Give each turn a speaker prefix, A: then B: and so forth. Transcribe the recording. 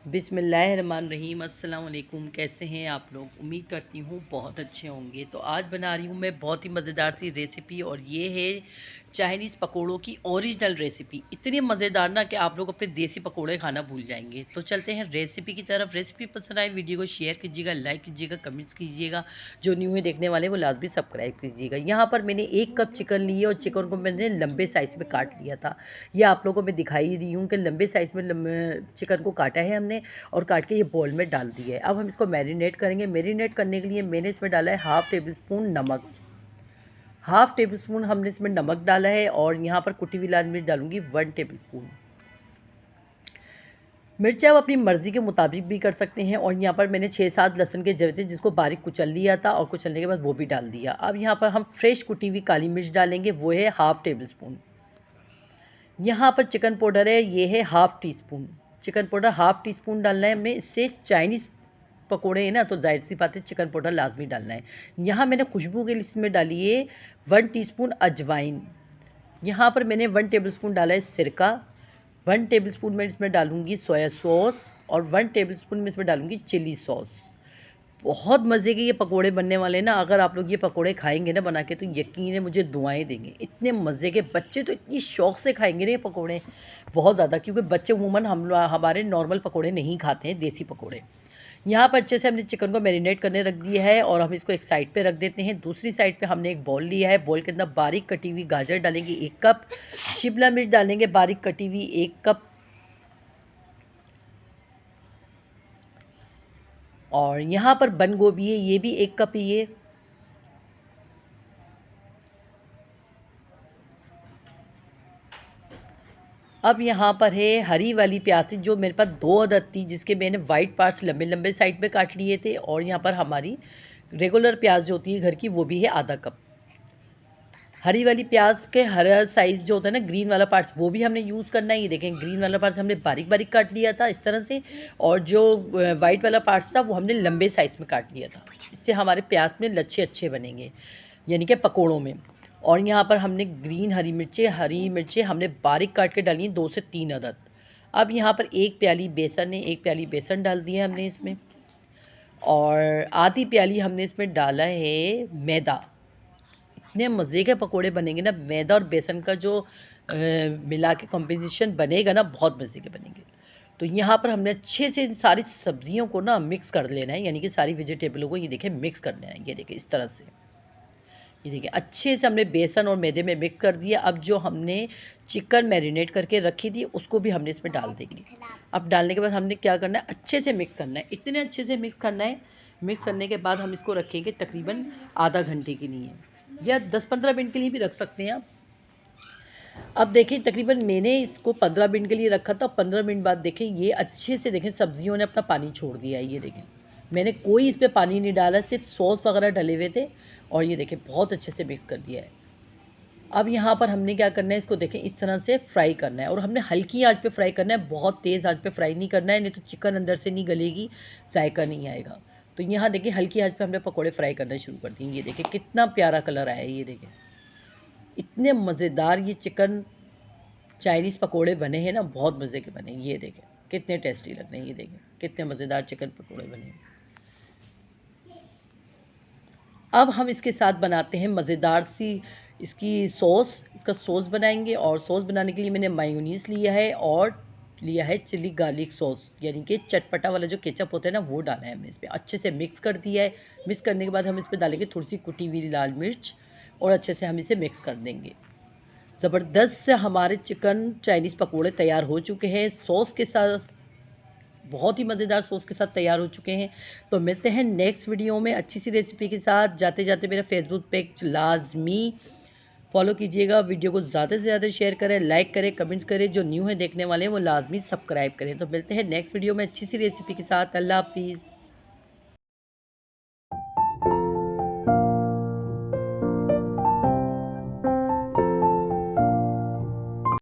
A: बिस्मिल्लाहिर्रहमानिर्रहीम। अस्सलाम वालेकुम। कैसे हैं आप लोग? उम्मीद करती हूँ बहुत अच्छे होंगे। तो आज बना रही हूँ मैं बहुत ही मज़ेदार सी रेसिपी, और ये है चाइनीज़ पकोड़ों की ओरिजिनल रेसिपी। इतनी मज़ेदार ना कि आप लोग अपने देसी पकोड़े खाना भूल जाएंगे। तो चलते हैं रेसिपी की तरफ। रेसिपी पसंद आए वीडियो को शेयर कीजिएगा, लाइक कीजिएगा, कमेंट्स कीजिएगा। जो न्यू है देखने वाले वो लाजमी सब्सक्राइब कीजिएगा। यहाँ पर मैंने 1 कप चिकन लिए और चिकन को मैंने लंबे साइज़ में काट लिया था। ये आप लोगों को मैं दिखाई रही हूँ कि लंबे साइज़ में चिकन को काटा है हमने और काट के ये बोल में डाल दिया है। अब हम इसको मैरिनेट करेंगे। मैरिनेट करने के लिए मैंने इसमें डाला है हाफ़ टेबल स्पून नमक। हाफ़ टेबल स्पून हमने इसमें नमक डाला है, और यहाँ पर कुटी हुई लाल मिर्च डालूंगी 1 टेबल स्पून। मिर्ची आप अपनी मर्ज़ी के मुताबिक भी कर सकते हैं। और यहाँ पर मैंने 6-7 लहसुन के जवे थे जिसको बारीक कुचल लिया था, और कुचलने के बाद वो भी डाल दिया। अब यहाँ पर हम फ्रेश कुटी हुई काली मिर्च डालेंगे, वो है हाफ़ टेबल स्पून। यहाँ पर चिकन पाउडर है, ये है half tea spoon. Chicken powder half tea spoon डालना है हमें। इससे चाइनीज़ पकोड़े हैं ना, तो जाहिर सी बात है चिकन पाउडर लाजमी डालना है। यहाँ मैंने खुशबू के लिए इसमें डाली है 1 टीस्पून अजवाइन। यहाँ पर मैंने 1 टेबल स्पून डाला है सिरका। 1 टेबल स्पून मैं इसमें डालूँगी सोया सॉस, और 1 टेबल स्पून मैं इसमें डालूँगी चिली सॉस। बहुत मज़े के ये पकोड़े बनने वाले हैं ना। अगर आप लोग ये पकोड़े खाएंगे ना बना के, तो यकीन है मुझे दुआएं देंगे। इतने मज़े के, बच्चे तो इतनी शौक़ से खाएंगे ना ये पकोड़े, बहुत ज़्यादा। क्योंकि बच्चे अमूमन हमारे नॉर्मल पकोड़े नहीं खाते हैं, देसी पकोड़े। यहाँ पर अच्छे से हमने चिकन को मैरिनेट करने रख दिया है, और हम इसको एक साइड पे रख देते हैं। दूसरी साइड पे हमने एक बॉल लिया है। बॉल के अंदर बारीक कटी हुई गाजर डालेंगे 1 कप, शिमला मिर्च डालेंगे बारीक कटी हुई 1 कप, और यहाँ पर बंद गोभी है, ये भी 1 कप ही है। अब यहाँ पर है हरी वाली प्याज, जो मेरे पास 2 अदद थी, जिसके मैंने वाइट पार्ट्स लंबे लंबे साइड पे काट लिए थे। और यहाँ पर हमारी रेगुलर प्याज जो होती है घर की, वो भी है आधा कप। हरी वाली प्याज के हरा साइज़ जो होता है ना, ग्रीन वाला पार्ट्स, वो भी हमने यूज़ करना है। ये देखें, ग्रीन वाला पार्ट्स हमने बारीक बारीक काट लिया था इस तरह से, और जो वाइट वाला पार्ट्स था वो हमने लंबे साइज़ में काट लिया था। इससे हमारे प्याज में लच्छे अच्छे बनेंगे, यानी कि पकोड़ों में। और यहाँ पर हमने ग्रीन हरी मिर्चें हमने बारीक काट के डाली हैं 2 से 3 अदद। अब यहाँ पर 1 प्याली बेसन है, 1 प्याली बेसन डाल दिया हमने इसमें, और आधी प्याली हमने इसमें डाला है मैदा। इतने मज़े के पकोड़े बनेंगे ना, मैदा और बेसन का जो मिला के कॉम्बिनेशन बनेगा ना, बहुत मज़े के बनेंगे। तो यहाँ पर हमने अच्छे से इन सारी सब्जियों को ना मिक्स कर लेना है, यानी कि सारी वेजिटेबलों को ये देखें मिक्स करना है। ये देखें इस तरह से, ये देखिए अच्छे से हमने बेसन और मैदे में मिक्स कर दिया। अब जो हमने चिकन मैरिनेट करके रखी थी उसको भी हमने इसमें डाल देंगे। अब डालने के बाद हमने क्या करना है, अच्छे से मिक्स करना है। इतने अच्छे से मिक्स करना है। मिक्स करने के बाद हम इसको रखेंगे तकरीबन आधा घंटे के लिए, या 10-15 मिनट के लिए भी रख सकते हैं आप। अब देखिए तकरीबन मैंने इसको 15 मिनट के लिए रखा था। 15 मिनट बाद देखें ये अच्छे से, देखें सब्जियों ने अपना पानी छोड़ दिया है। ये देखें मैंने कोई इस पर पानी नहीं डाला, सिर्फ सॉस वगैरह डले हुए थे, और ये देखें बहुत अच्छे से मिक्स कर दिया है। अब यहाँ पर हमने क्या करना है, इसको देखें इस तरह से फ्राई करना है, और हमने हल्की आंच पे फ्राई करना है, बहुत तेज़ आंच पे फ्राई नहीं करना है, नहीं तो चिकन अंदर से नहीं गलेगी, जायका नहीं आएगा। तो यहाँ देखिए हल्की आंच पे हमने पकोड़े फ्राई करना शुरू कर दिए। ये देखें कितना प्यारा कलर आया है। ये देखें इतने मज़ेदार ये चिकन चाइनीज़ पकोड़े बने हैं ना, बहुत मज़े के बने। ये देखें कितने टेस्टी लग रहे हैं। ये देखें कितने मज़ेदार चिकन पकोड़े बने हैं। अब हम इसके साथ बनाते हैं मज़ेदार सी इसकी सॉस। इसका सॉस बनाएंगे, और सॉस बनाने के लिए मैंने मायोनीज़ लिया है, और लिया है चिली गार्लिक सॉस, यानी कि चटपटा वाला जो केचप होता है ना, वो डाला है हमने इसमें। अच्छे से मिक्स कर दिया है। मिक्स करने के बाद हम इस पर डालेंगे थोड़ी सी कुटी हुई लाल मिर्च, और अच्छे से हम इसे मिक्स कर देंगे। ज़बरदस्त से हमारे चिकन चाइनीज़ पकोड़े तैयार हो चुके हैं, सॉस के साथ, बहुत ही मज़ेदार सॉस के साथ तैयार हो चुके हैं। तो मिलते हैं नेक्स्ट वीडियो में अच्छी सी रेसिपी के साथ। जाते जाते मेरा फेसबुक पेज लाजमी फॉलो कीजिएगा। वीडियो को ज़्यादा से ज़्यादा शेयर करें, लाइक करें, कमेंट्स करें। जो न्यू है देखने वाले हैं वो लाजमी सब्सक्राइब करें। तो मिलते हैं नेक्स्ट वीडियो में अच्छी सी रेसिपी के साथ। अल्लाह हाफिज़।